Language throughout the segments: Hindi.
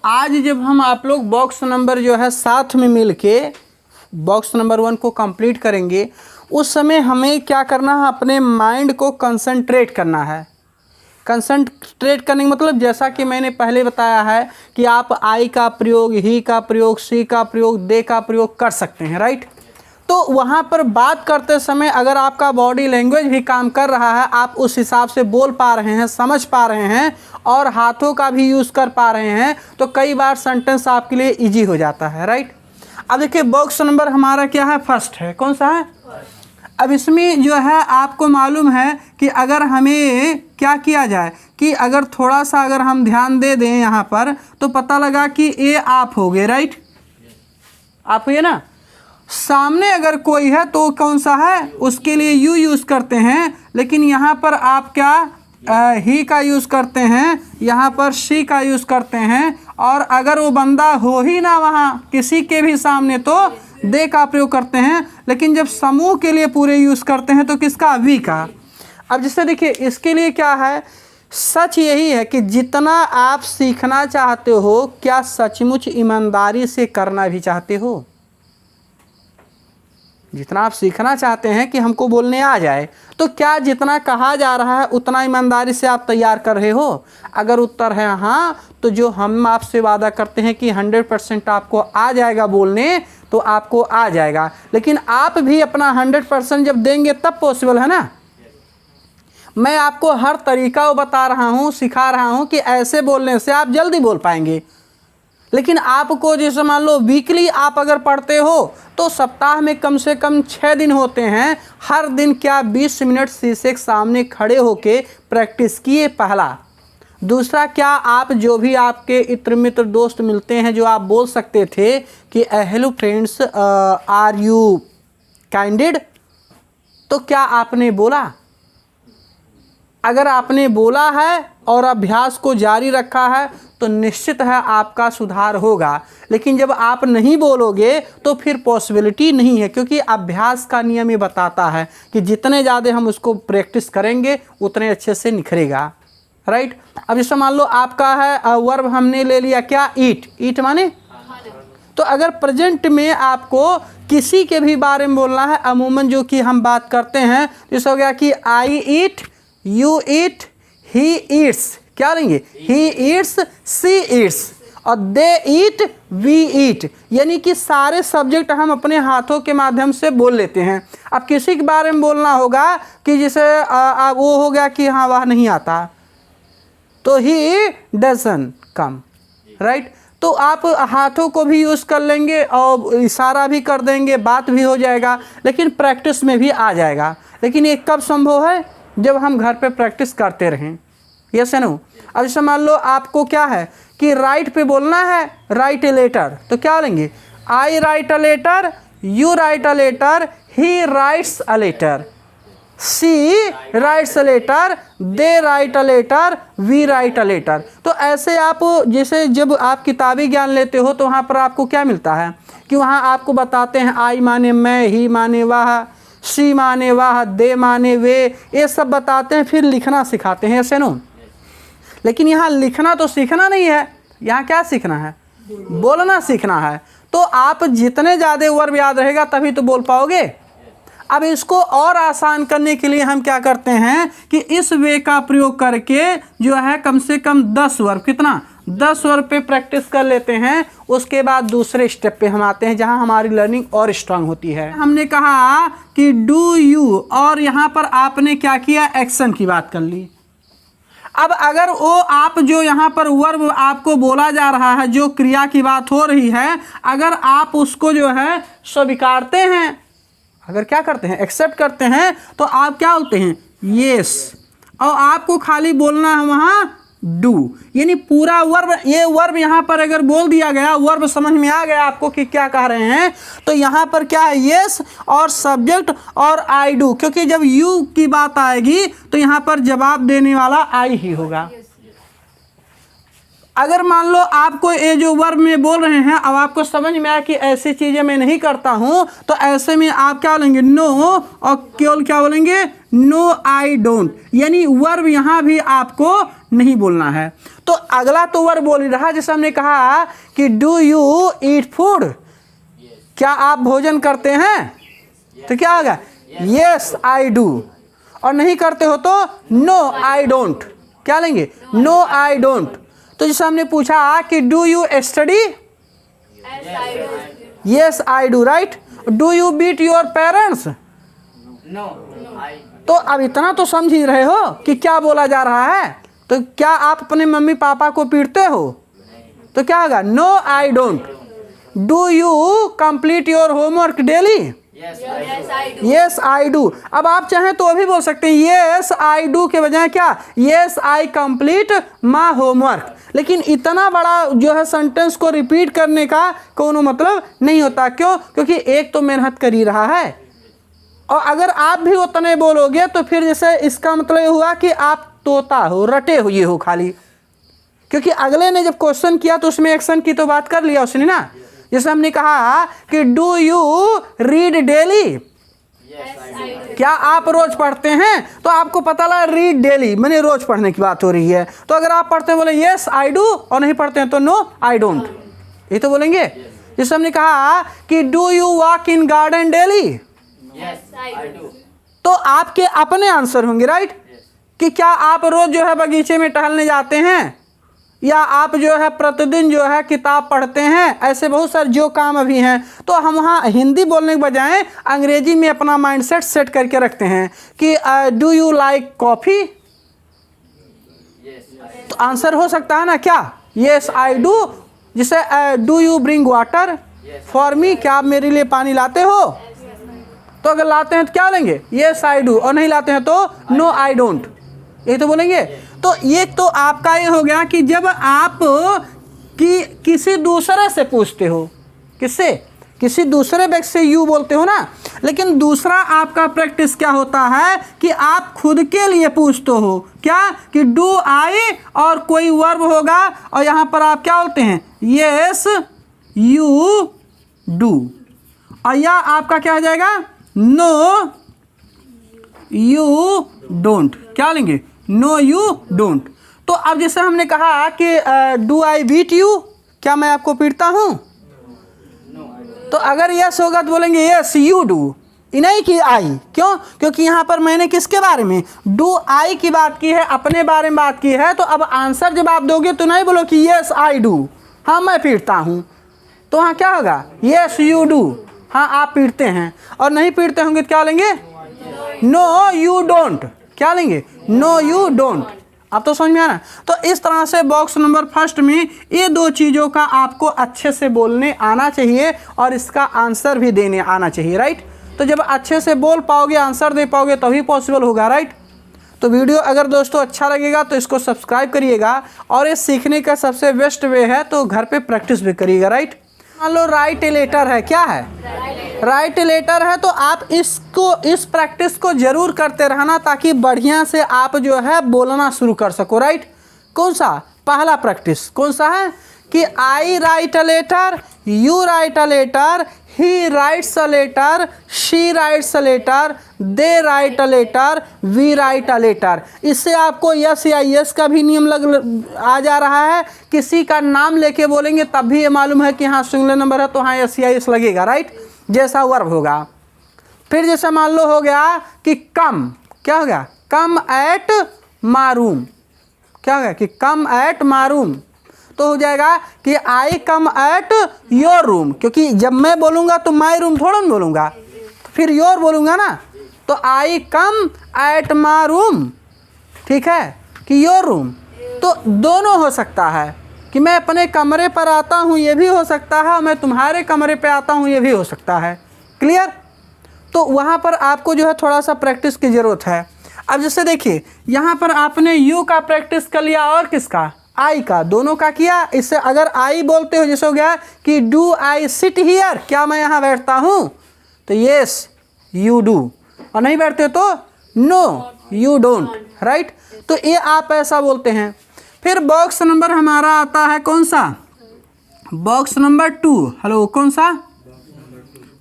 आज जब हम आप लोग बॉक्स नंबर जो है साथ में मिल के बॉक्स नंबर 1 को कंप्लीट करेंगे, उस समय हमें क्या करना है, अपने माइंड को कंसंट्रेट करना है। कंसंट्रेट करने का मतलब जैसा कि मैंने पहले बताया है कि आप आई का प्रयोग, ही का प्रयोग, सी का प्रयोग, दे का प्रयोग कर सकते हैं, राइट। तो वहाँ पर बात करते समय अगर आपका बॉडी लैंग्वेज भी काम कर रहा है, आप उस हिसाब से बोल पा रहे हैं, समझ पा रहे हैं और हाथों का भी यूज़ कर पा रहे हैं, तो कई बार सेंटेंस आपके लिए ईजी हो जाता है, राइट। अब देखिए बॉक्स नंबर हमारा क्या है, फर्स्ट है। कौन सा है? अब इसमें जो है आपको मालूम है कि अगर हमें क्या किया जाए कि अगर थोड़ा सा अगर हम ध्यान दे दें यहाँ पर, तो पता लगा कि ये आप हो गए, राइट। आप हुए ना। सामने अगर कोई है तो कौन सा है, उसके लिए यू यूज़ करते हैं, लेकिन यहाँ पर आप क्या ही का यूज़ करते हैं, यहाँ पर शी का यूज़ करते हैं, और अगर वो बंदा हो ही ना वहाँ किसी के भी सामने तो दे का प्रयोग करते हैं, लेकिन जब समूह के लिए पूरे यूज़ करते हैं तो किसका, वी का। अब जैसे देखिए इसके लिए क्या है, सच यही है कि जितना आप सीखना चाहते हो, क्या सचमुच ईमानदारी से करना भी चाहते हो? जितना आप सीखना चाहते हैं कि हमको बोलने आ जाए, तो क्या जितना कहा जा रहा है उतना ईमानदारी से आप तैयार कर रहे हो? अगर उत्तर है हाँ, तो जो हम आपसे वादा करते हैं कि 100% आपको आ जाएगा बोलने, तो आपको आ जाएगा। लेकिन आप भी अपना 100% जब देंगे तब पॉसिबल है ना। मैं आपको हर तरीका वो बता रहा हूँ, सिखा रहा हूँ कि ऐसे बोलने से आप जल्दी बोल पाएंगे। लेकिन आपको जैसे मान लो वीकली आप अगर पढ़ते हो तो सप्ताह में कम से कम 6 दिन होते हैं। हर दिन क्या 20 मिनट शीशे के सामने खड़े होके प्रैक्टिस किए, पहला। दूसरा, क्या आप जो भी आपके इत्र मित्र दोस्त मिलते हैं, जो आप बोल सकते थे कि हेलो फ्रेंड्स आर यू काइंडेड, तो क्या आपने बोला? अगर आपने बोला है और अभ्यास को जारी रखा है तो निश्चित है आपका सुधार होगा। लेकिन जब आप नहीं बोलोगे तो फिर पॉसिबिलिटी नहीं है, क्योंकि अभ्यास का नियम ये बताता है कि जितने ज़्यादा हम उसको प्रैक्टिस करेंगे उतने अच्छे से निखरेगा, राइट। अब जैसे मान लो आपका है वर्ब हमने ले लिया क्या, ईट। ईट माने तो अगर प्रेजेंट में आपको किसी के भी बारे में बोलना है, अमूमन जो कि हम बात करते हैं, जैसे हो गया कि आई ईट, यू ईट, ही ईट्स, क्या लेंगे, ही ईट्स, सी ईट्स, और दे ईट, वी ईट, यानी कि सारे सब्जेक्ट हम अपने हाथों के माध्यम से बोल लेते हैं। अब किसी के बारे में बोलना होगा कि जैसे वो हो गया कि हाँ वह नहीं आता, तो ही डजंट कम, राइट। तो आप हाथों को भी यूज़ कर लेंगे और इशारा भी कर देंगे, बात भी हो जाएगा, लेकिन प्रैक्टिस में भी आ जाएगा। लेकिन ये कब संभव है, जब हम घर पे प्रैक्टिस करते रहें, यस नो। अब जैसे मान लो आपको क्या है कि राइट पे बोलना है, राइट ए लेटर, तो क्या लेंगे, I write a letter, you write a letter, he writes a letter, she writes a letter, they write a letter, we write a letter. तो ऐसे आप जैसे जब आप किताबी ज्ञान लेते हो तो वहाँ पर आपको क्या मिलता है कि वहाँ आपको बताते हैं आई माने मैं, ही माने वह, सी माने वह, दे माने वे, ये सब बताते हैं, फिर लिखना सिखाते हैं, ऐसे नो। लेकिन यहाँ लिखना तो सीखना नहीं है, यहाँ क्या सीखना है, बोलना सीखना है। तो आप जितने ज़्यादा वर्ब याद रहेगा तभी तो बोल पाओगे। अब इसको और आसान करने के लिए हम क्या करते हैं कि इस वे का प्रयोग करके जो है कम से कम 10 वर्ब, कितना, 10 वर्ब पे प्रैक्टिस कर लेते हैं। उसके बाद दूसरे स्टेप पे हम आते हैं जहां हमारी लर्निंग और स्ट्रांग होती है। हमने कहा कि डू यू, और यहाँ पर आपने क्या किया, एक्शन की बात कर ली। अब अगर वो आप जो यहाँ पर वर्ब आपको बोला जा रहा है, जो क्रिया की बात हो रही है, अगर आप उसको जो है स्वीकारते हैं, अगर क्या करते हैं, एक्सेप्ट करते हैं, तो आप क्या बोलते हैं, यस, और आपको खाली बोलना है वहाँ डू, यानी पूरा वर्ब, ये वर्ब यहाँ पर अगर बोल दिया गया, वर्ब समझ में आ गया आपको कि क्या कह रहे हैं, तो यहाँ पर क्या है, यस और सब्जेक्ट और आई डू, क्योंकि जब यू की बात आएगी तो यहाँ पर जवाब देने वाला आई ही होगा। अगर मान लो आपको ये जो वर्ब में बोल रहे हैं, अब आपको समझ में आया कि ऐसी चीज़ें मैं नहीं करता हूँ, तो ऐसे में आप क्या बोलेंगे, नो, और केवल क्या बोलेंगे, नो आई डोंट, यानी वर्ब यहाँ भी आपको नहीं बोलना है। तो अगला तो वर्ब बोल ही रहा, जैसे हमने कहा कि डू यू ईट फूड, क्या आप भोजन करते हैं, तो क्या होगा यस आई डू, और नहीं करते हो तो नो आई डोंट, क्या लेंगे नो आई डोंट। तो जैसे हमने पूछा कि do you study, yes I do, right. Do you beat your parents, no. तो अब इतना तो समझ ही रहे हो कि क्या बोला जा रहा है। तो क्या आप अपने मम्मी पापा को पीटते हो, तो क्या होगा no I don't. Do you complete your homework daily, yes I do. अब आप चाहें तो अभी बोल सकते हैं यस आई डू के बजाय क्या yes I complete my homework. लेकिन इतना बड़ा जो है सेंटेंस को रिपीट करने का कोनो मतलब नहीं होता। क्यों? क्योंकि एक तो मेहनत कर ही रहा है, और अगर आप भी उतने बोलोगे तो फिर जैसे इसका मतलब हुआ कि आप तोता हो, रटे हुए हो खाली। क्योंकि अगले ने जब क्वेश्चन किया तो उसमें एक्शन की तो बात कर लिया उसने ना। जैसे हमने कहा कि डू यू रीड डेली, क्या आप रोज पढ़ते हैं, तो आपको पता लगा रीड डेली मैंने रोज पढ़ने की बात हो रही है। तो अगर आप पढ़ते हैं बोले यस आई डू, और नहीं पढ़ते हैं तो नो आई डोंट, ये तो बोलेंगे। जैसे हमने कहा कि do you walk in garden daily, तो आपके अपने आंसर होंगे, राइट। कि क्या आप रोज जो है बगीचे में टहलने जाते हैं, या आप जो है प्रतिदिन जो है किताब पढ़ते हैं। ऐसे बहुत सारे जो काम अभी हैं, तो हम वहाँ हिंदी बोलने के बजाय अंग्रेजी में अपना माइंडसेट सेट करके रखते हैं कि डू यू लाइक कॉफ़ी, तो आंसर हो सकता है ना क्या यस आई डू। जैसे do you bring water for me, क्या आप मेरे लिए पानी लाते हो, तो अगर लाते हैं तो क्या लेंगे यस आई डू, और नहीं लाते हैं तो नो आई डोंट, ये तो बोलेंगे। तो ये तो आपका ये हो गया कि जब आप किसी दूसरे से पूछते हो, किससे, किसी दूसरे व्यक्ति से यू बोलते हो ना। लेकिन दूसरा आपका प्रैक्टिस क्या होता है कि आप खुद के लिए पूछते हो, क्या कि डू आई और कोई वर्ब होगा, और यहाँ पर आप क्या बोलते हैं यस यू डू, और या आपका क्या हो जाएगा नो यू डोंट, क्या लेंगे नो यू डोंट। तो अब जैसे हमने कहा कि डू आई बीट यू, क्या मैं आपको पीटता हूँ, तो अगर यस होगा तो बोलेंगे यस यू डू, नहीं कि आई। क्यों? क्योंकि यहाँ पर मैंने किसके बारे में डू आई की बात की है, अपने बारे में बात की है। तो अब आंसर जब आप दोगे तो नहीं बोलो कि यस आई डू, हाँ मैं पीटता हूँ, तो वहाँ क्या होगा यस यू डू, हाँ आप पीटते हैं। और नहीं पीटते होंगे तो क्या लेंगे नो यू डोंट, क्या लेंगे नो यू डोंट। अब तो समझ में आना। तो इस तरह से बॉक्स नंबर फर्स्ट में ये दो चीज़ों का आपको अच्छे से बोलने आना चाहिए, और इसका आंसर भी देने आना चाहिए, राइट। तो जब अच्छे से बोल पाओगे, आंसर दे पाओगे, तभी पॉसिबल होगा, राइट। तो वीडियो अगर दोस्तों अच्छा लगेगा तो इसको सब्सक्राइब करिएगा, और ये सीखने का सबसे बेस्ट वे है, तो घर पे प्रैक्टिस भी करिएगा, राइट। मान लो राइट लेटर है, क्या है राइट लेटर है, तो आप इसको इस प्रैक्टिस को जरूर करते रहना, ताकि बढ़िया से आप जो है बोलना शुरू कर सको, राइट। कौन सा पहला प्रैक्टिस कौन सा है कि I write a letter, you write a letter, he writes a letter, she writes a letter, they write a letter, we write a letter. इससे आपको यस या यस का भी नियम आ जा रहा है। किसी का नाम लेके बोलेंगे तब भी ये मालूम है कि हाँ सिंगुलर नंबर है, तो हाँ यस या यस लगेगा, राइट, जैसा वर्ब होगा। फिर जैसे मान लो हो गया कि कम, क्या हो गया कम एट माय रूम, क्या हो गया कि कम एट माय रूम, तो हो जाएगा कि आई कम एट योर रूम। क्योंकि जब मैं बोलूँगा तो माई रूम थोड़ा ना बोलूँगा, तो फिर योर बोलूँगा ना, तो आई कम एट माई रूम, ठीक है, कि योर रूम। तो दोनों हो सकता है कि मैं अपने कमरे पर आता हूँ, ये भी हो सकता है, और मैं तुम्हारे कमरे पे आता हूँ, ये भी हो सकता है। क्लियर? तो वहाँ पर आपको जो है थोड़ा सा प्रैक्टिस की ज़रूरत है। अब जैसे देखिए यहाँ पर आपने यू का प्रैक्टिस कर लिया, और किसका आई का, दोनों का किया। इससे अगर आई बोलते हो, जैसे हो गया कि डू आई सिट हियर, क्या मैं यहाँ बैठता हूँ, तो येस यू डू, और नहीं बैठते तो नो यू डोंट, राइट। तो ये आप ऐसा बोलते हैं। फिर बॉक्स नंबर हमारा आता है कौन सा, बॉक्स नंबर 2। हेलो, कौन सा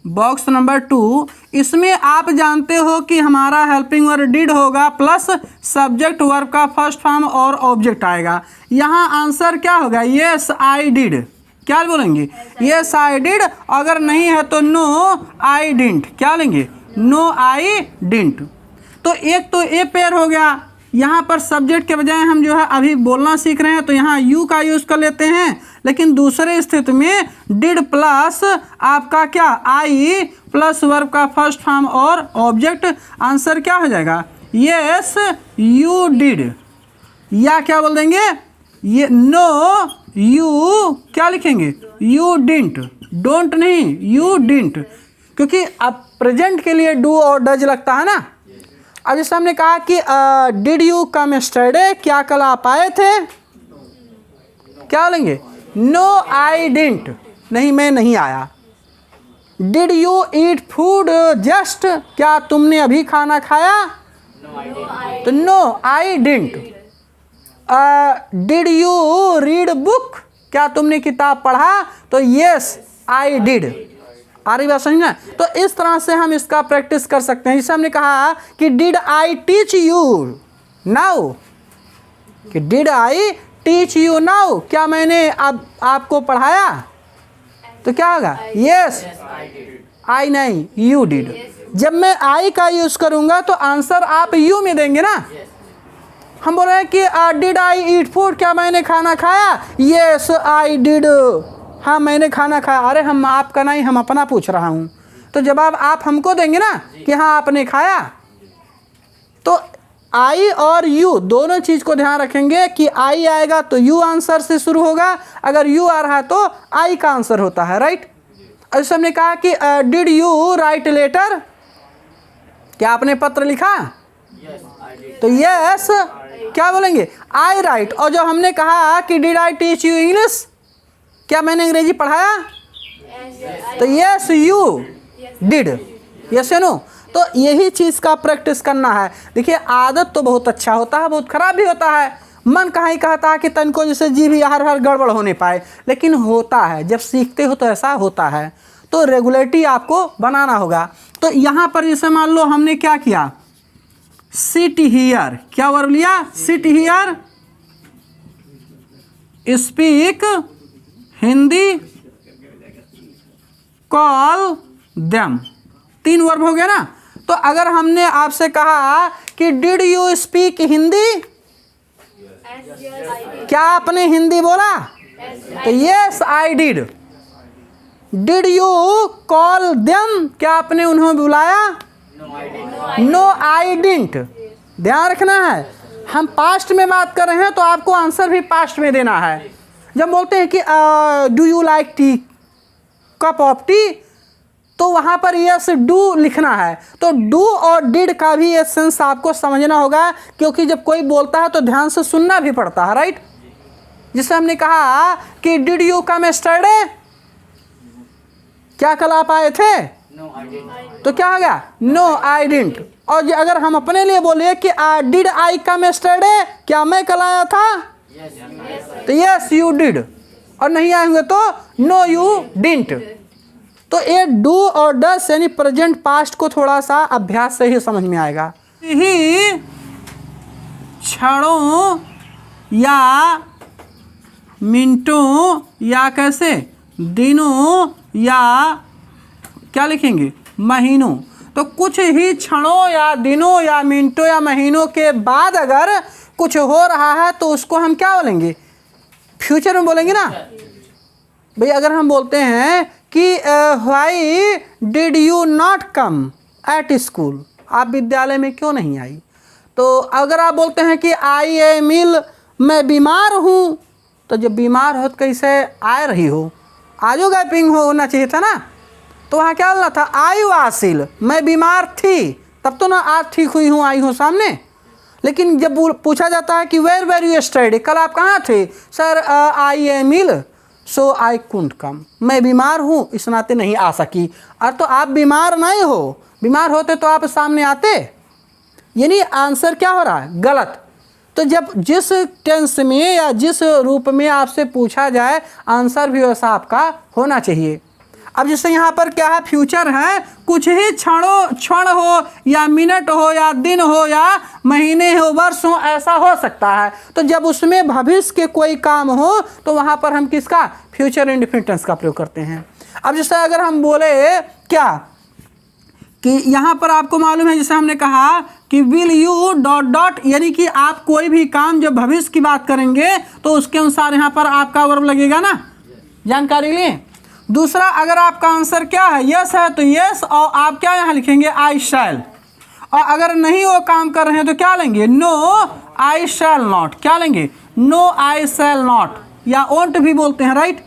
बॉक्स नंबर 2, इसमें आप जानते हो कि हमारा हेल्पिंग वर्ब डिड होगा प्लस सब्जेक्ट वर्ब का फर्स्ट फॉर्म और ऑब्जेक्ट आएगा। यहाँ आंसर क्या होगा? Yes I did. क्या बोलेंगे? Yes I did. अगर नहीं है तो नो आई डिडंट। क्या लेंगे? No I didn't. तो एक तो ए पेयर हो गया। यहाँ पर सब्जेक्ट के बजाय हम जो है अभी बोलना सीख रहे हैं तो यहाँ यू का यूज़ कर लेते हैं, लेकिन दूसरे स्थिति में डिड प्लस आपका क्या आई प्लस वर्ब का फर्स्ट फॉर्म और ऑब्जेक्ट। आंसर क्या हो जाएगा? Yes you did. या क्या बोल देंगे? ये नो यू क्या लिखेंगे? You didn't. डोंट नहीं, यू डिडंट, क्योंकि अब प्रेजेंट के लिए डू और डज लगता है ना। अब जैसे हमने कहा कि डिड यू कम यस्टरडे, क्या कल आप आए थे? क्या बोलेंगे? नो आई डिडंट, नहीं मैं नहीं आया। Did you eat food just, क्या तुमने अभी खाना खाया? तो no I didn't. Did you read book, क्या तुमने किताब पढ़ा? तो यस आई डिड। आ रही बात समझना? तो इस तरह से हम इसका प्रैक्टिस कर सकते हैं। जैसे हमने कहा कि did I teach you now, कि did I teach you now, क्या मैंने अब आपको पढ़ाया? तो क्या होगा? यस आई नहीं, यू डिड। जब मैं आई का यूज करूंगा तो आंसर आप यू में देंगे ना। हम बोल रहे हैं कि डिड आई ईट फूड, क्या मैंने खाना खाया? Yes I did. हाँ मैंने खाना खाया। अरे हम आपका नहीं, हम अपना पूछ रहा हूँ। तो जवाब आप हमको देंगे ना कि हाँ आपने खाया। तो आई और यू दोनों चीज़ को ध्यान रखेंगे कि आई आएगा तो यू आंसर से शुरू होगा, अगर यू आ रहा है तो आई का आंसर होता है, राइट। ऐसे हमने कहा कि डिड यू राइट लेटर, क्या आपने पत्र लिखा? तो यस क्या बोलेंगे? I write. और जो हमने कहा कि did I teach you English, क्या मैंने अंग्रेजी पढ़ाया? तो yes you did. Yes no. तो यही चीज़ का प्रैक्टिस करना है। देखिए आदत तो बहुत अच्छा होता है, बहुत खराब भी होता है। मन कहाँ ही कहता है कि तन को जैसे जी भी हर गड़बड़ होने पाए, लेकिन होता है। जब सीखते हो तो ऐसा होता है। तो रेगुलरिटी आपको बनाना होगा। तो यहाँ पर जैसे मान लो हमने क्या किया? सिट हियर, क्या वर्ब लिया? Sit here, speak Hindi, call them, 3 verb हो गया ना। तो अगर हमने आपसे कहा कि डिड यू स्पीक हिंदी, क्या आपने हिंदी बोला? तो yes I did. Did you call them, क्या आपने उन्हें बुलाया? No I didn't. ध्यान रखना है, हम पास्ट में बात कर रहे हैं तो आपको आंसर भी पास्ट में देना है। जब बोलते हैं कि do you like T, cup of T, तो वहाँ पर यस डू लिखना है। तो डू और डिड का भी एसेंस आपको समझना होगा, क्योंकि जब कोई बोलता है तो ध्यान से सुनना भी पड़ता है, राइट। जिससे हमने कहा कि डिड यू कम यस्टरडे, क्या कल आप आए थे? तो क्या हो गया? No I didn't. और अगर हम अपने लिए बोले कि डिड आई कम यस्टरडे, क्या मैं कल आया था? तो यस यू डिड। और नहीं आए हुए तो नो यू डिडंट। तो ये डू और डस यानी प्रेजेंट पास्ट को थोड़ा सा अभ्यास से ही समझ में आएगा। ही क्षणों या मिनटों या कैसे दिनों या क्या लिखेंगे? महीनों। तो कुछ ही क्षणों या दिनों या मिनटों या महीनों के बाद अगर कुछ हो रहा है तो उसको हम क्या बोलेंगे? फ्यूचर में बोलेंगे ना भाई। अगर हम बोलते हैं कि why did you not come at school, आप विद्यालय में क्यों नहीं आई? तो अगर आप बोलते हैं कि आई एम इल, मैं बीमार हूँ, तो जब बीमार हो तो कैसे आ रही हो? आजो गैपिंग होना चाहिए था ना। तो वहाँ क्या बोलना था? आई वाज इल, मैं बीमार थी, तब तो ना आज ठीक हुई हूँ, आई हूँ सामने। लेकिन जब पूछा जाता है कि वेयर वेर यू स्टडी, कल आप कहाँ थे? सर आई एम इल सो आई कुंट कम, मैं बीमार हूँ इस नाते नहीं आ सकी। और तो आप बीमार नहीं हो, बीमार होते तो आप सामने आते। यानी आंसर क्या हो रहा है? गलत। तो जब जिस टेंस में या जिस रूप में आपसे पूछा जाए, आंसर भी वैसा आपका होना चाहिए। अब जैसे यहाँ पर क्या है, फ्यूचर है, कुछ ही क्षण हो या मिनट हो या दिन हो या महीने हो, वर्ष हो, ऐसा हो सकता है। तो जब उसमें भविष्य के कोई काम हो तो वहाँ पर हम किसका, फ्यूचर इंडेफिनिट टेंस का प्रयोग करते हैं। अब जैसे अगर हम बोले क्या कि यहाँ पर आपको मालूम है, जैसे हमने कहा कि विल यू डॉट डॉट, यानी कि आप कोई भी काम जब भविष्य की बात करेंगे तो उसके अनुसार यहाँ पर आपका वर्ब लगेगा ना, जानकारी लें। दूसरा, अगर आपका आंसर क्या है, यस है तो यस, और आप क्या यहाँ लिखेंगे, आई शैल। और अगर नहीं वो काम कर रहे हैं तो क्या लेंगे, नो आई शैल नॉट। क्या लेंगे, नो आई शैल नॉट, या ओंट भी बोलते हैं, राइट।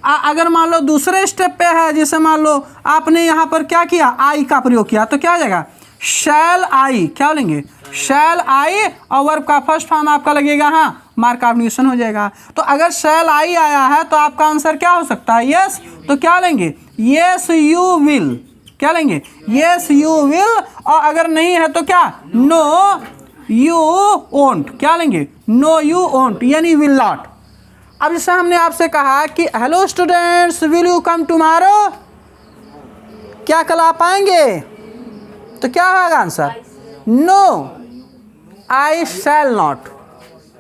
अगर मान लो दूसरे स्टेप पे है, जैसे मान लो आपने यहाँ पर क्या किया, आई का प्रयोग किया, तो क्या हो जाएगा, शैल आई। क्या लेंगे, शैल आई, और वर्ब का फर्स्ट फॉर्म आपका लगेगा हाँ, मार्क ऑफ हो जाएगा। तो अगर शैल आई आया है तो आपका आंसर क्या हो सकता है, यस। तो क्या लेंगे, यस यू विल। क्या लेंगे, यस यू विल। और अगर नहीं है तो क्या, नो यू ओंट। क्या लेंगे, नो यू ओंट, यानी विल नॉट। अब जैसे हमने आपसे कहा कि hello students, will you come tomorrow, क्या कल आप आएंगे, तो क्या होगा answer, no I shall not.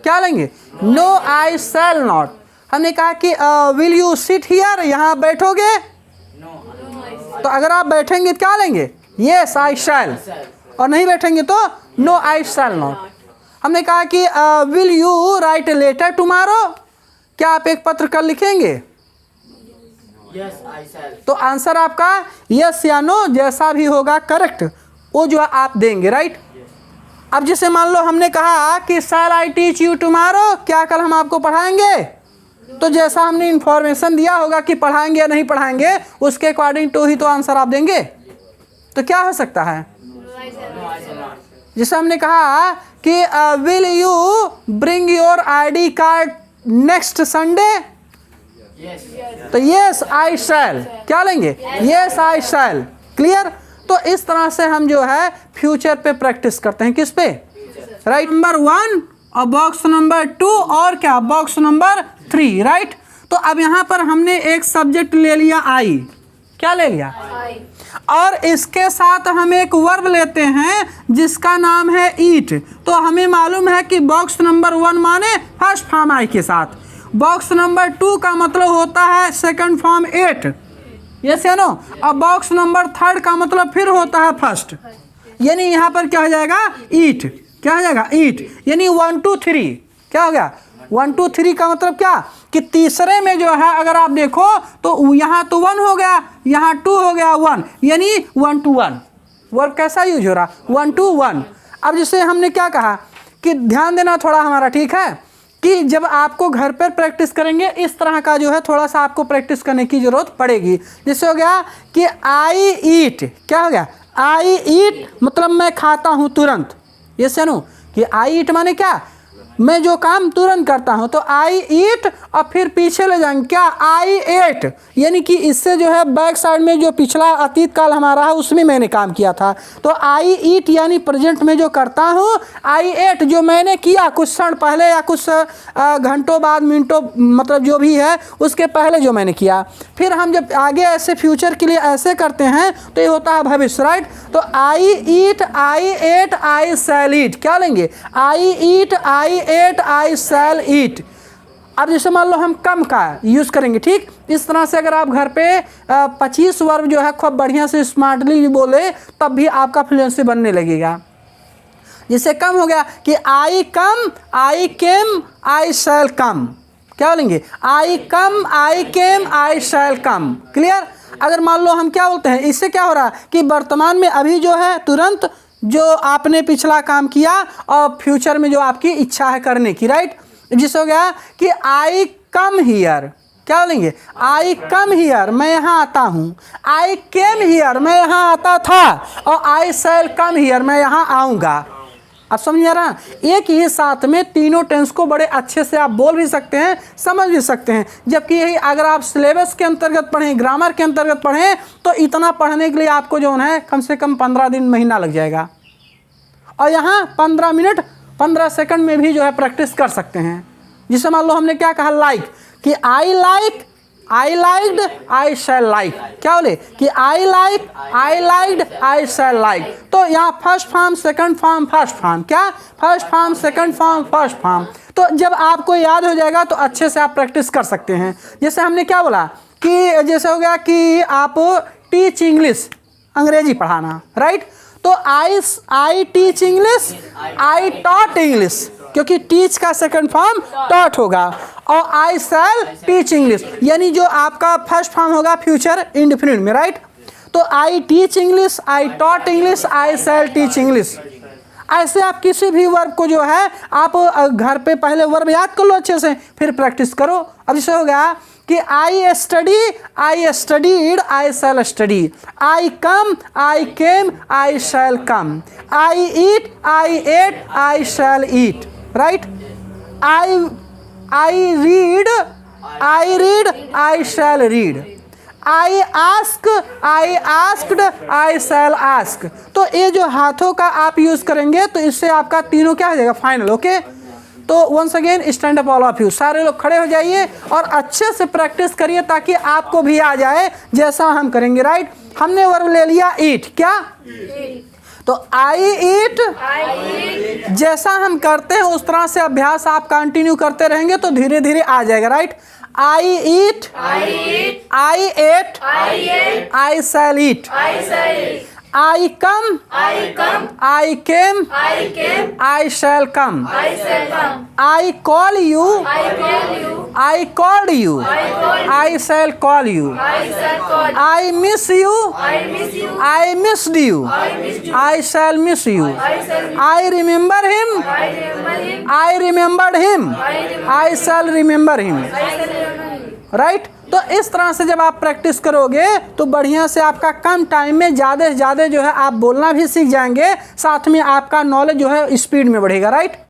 क्या लेंगे, नो आई शैल नॉट। हमने कहा कि विल यू सिट हियर, यहाँ बैठोगे, तो अगर आप बैठेंगे क्या लेंगे, यस आई शैल, और नहीं बैठेंगे तो नो आई शैल नॉट। हमने कहा कि will you write a letter tomorrow, क्या आप एक पत्र कल लिखेंगे, यस आई शैल। तो आंसर आपका यस या नो जैसा भी होगा करेक्ट वो जो आप देंगे, राइट। अब जैसे मान लो हमने कहा कि शैल आई टीच यू टुमारो, क्या कल हम आपको पढ़ाएंगे, तो जैसा हमने इंफॉर्मेशन दिया होगा कि पढ़ाएंगे या नहीं पढ़ाएंगे, उसके अकॉर्डिंग टू ही तो आंसर आप देंगे। तो क्या हो सकता है, जैसे हमने कहा कि will you bring your ID card next Sunday, तो यस आई शैल। क्या लेंगे, यस आई शैल। क्लियर। तो इस तरह से हम जो है फ्यूचर पे प्रैक्टिस करते हैं, किस पे, राइट। नंबर 1 और बॉक्स नंबर 2 और क्या, बॉक्स नंबर 3, राइट। तो अब यहाँ पर हमने एक सब्जेक्ट ले लिया आई, क्या ले लिया, और इसके साथ हम एक वर्ब लेते हैं जिसका नाम है ईट। तो हमें मालूम है कि बॉक्स नंबर 1 माने फर्स्ट फॉर्म आई के साथ, बॉक्स नंबर 2 का मतलब होता है सेकंड फॉर्म एट, यस या नो। और बॉक्स नंबर 3 का मतलब फिर होता है फर्स्ट, यानी यहाँ पर क्या हो जाएगा, ईट। क्या हो जाएगा, ईट, यानी 1 2 3। क्या हो गया, 1 2 3 का मतलब क्या कि तीसरे में जो है अगर आप देखो तो यहाँ तो 1 हो गया, यहाँ 2 हो गया 1, यानी 1 to 1। वर्ब कैसा यूज हो रहा, 1 to 1। अब जैसे हमने क्या कहा कि ध्यान देना थोड़ा हमारा, ठीक है, कि जब आपको घर पर प्रैक्टिस करेंगे इस तरह का जो है थोड़ा सा आपको प्रैक्टिस करने की ज़रूरत पड़ेगी। जैसे हो गया कि आई ईट, क्या हो गया, आई ईट मतलब मैं खाता हूँ तुरंत, ये सुनो कि आई ईट माने क्या, मैं जो काम तुरंत करता हूँ। तो आई ईट और फिर पीछे ले जाएंगे क्या, आई एट, यानी कि इससे जो है बैक साइड में जो पिछला अतीत काल हमारा है उसमें मैंने काम किया था। तो आई ईट यानी प्रेजेंट में जो करता हूँ, आई एट जो मैंने किया कुछ क्षण पहले या कुछ घंटों बाद, मिनटों, मतलब जो भी है उसके पहले जो मैंने किया। फिर हम जब आगे ऐसे फ्यूचर के लिए ऐसे करते हैं तो ये होता है भविष्य, राइट। तो आई eat, I ate, I shall ईट। क्या लेंगे, आई eat, I ate, I shall ईट। अब जैसे मान लो हम कम का यूज़ करेंगे, ठीक। इस तरह से अगर आप घर पे 25 वर्ब जो है खूब बढ़िया से स्मार्टली भी बोले तब भी आपका फ्लुएंसी बनने लगेगा। जिससे कम हो गया कि आई come, I came, I shall कम। क्या बोलेंगे, आई come, I came, I shall come. Clear. अगर मान लो हम क्या बोलते हैं, इससे क्या हो रहा है कि वर्तमान में अभी जो है तुरंत जो आपने पिछला काम किया और फ्यूचर में जो आपकी इच्छा है करने की, राइट। जिस हो गया कि आई कम हियर। क्या बोलेंगे, आई कम हियर, मैं यहाँ आता हूँ। आई केम हियर, मैं यहाँ आता था। और आई शैल कम हियर, मैं यहाँ आऊँगा। आप समझ आ रहा, एक ही साथ में तीनों टेंस को बड़े अच्छे से आप बोल भी सकते हैं, समझ भी सकते हैं। जबकि यही अगर आप सिलेबस के अंतर्गत पढ़ें, ग्रामर के अंतर्गत पढ़ें तो इतना पढ़ने के लिए आपको जो है कम से कम 15 दिन, महीना लग जाएगा। और यहाँ 15 मिनट 15 सेकंड में भी जो है प्रैक्टिस कर सकते हैं। जिसे मान लो हमने क्या कहा, लाइक, कि I like, I liked, I shall like. क्या बोले कि I like, I liked, I shall like. तो यहाँ first form, second form, first form, क्या first form, second form, first form. तो जब आपको याद हो जाएगा तो अच्छे से आप प्रैक्टिस कर सकते हैं। जैसे हमने क्या बोला कि जैसे हो गया कि आप टीच इंग्लिश, अंग्रेजी पढ़ाना, राइट। तो I teach English, I taught English, क्योंकि टीच का सेकंड फॉर्म टॉट होगा, और आई शैल टीच इंग्लिश, यानी जो आपका फर्स्ट फॉर्म होगा फ्यूचर इंडेफिनिट में, राइट। तो I teach English, I taught English, I shall teach English. ऐसे आप किसी भी वर्ब को जो है आप घर पे पहले वर्ब याद कर लो अच्छे से, फिर प्रैक्टिस करो। अब जैसे हो गया कि I study, I studied, I shall study. I come, I came, I shall come. I eat, I ate, I shall eat, right. I read, I shall read. I ask, I asked, I shall ask. तो ये जो हाथों का आप यूज करेंगे तो इससे आपका तीनों क्या हो जाएगा, फाइनल। ओके, तो once again stand up all of you, सारे लोग खड़े हो जाइए और अच्छे से प्रैक्टिस करिए ताकि आपको भी आ जाए जैसा हम करेंगे, राइट। हमने वर्ब ले लिया ईट, क्या तो आई ईट, जैसा हम करते हैं उस तरह से अभ्यास आप कंटिन्यू करते रहेंगे तो धीरे धीरे आ जाएगा, right. I eat, I ate, I shall eat. I come, I came, I shall come. I call you, I called you, I shall call you. I miss you, I missed you, I shall miss you. I remember him, I remembered him, I shall remember him, right. तो इस तरह से जब आप प्रैक्टिस करोगे तो बढ़िया से आपका कम टाइम में ज़्यादा से ज़्यादा जो है आप बोलना भी सीख जाएंगे, साथ में आपका नॉलेज जो है स्पीड में बढ़ेगा, राइट।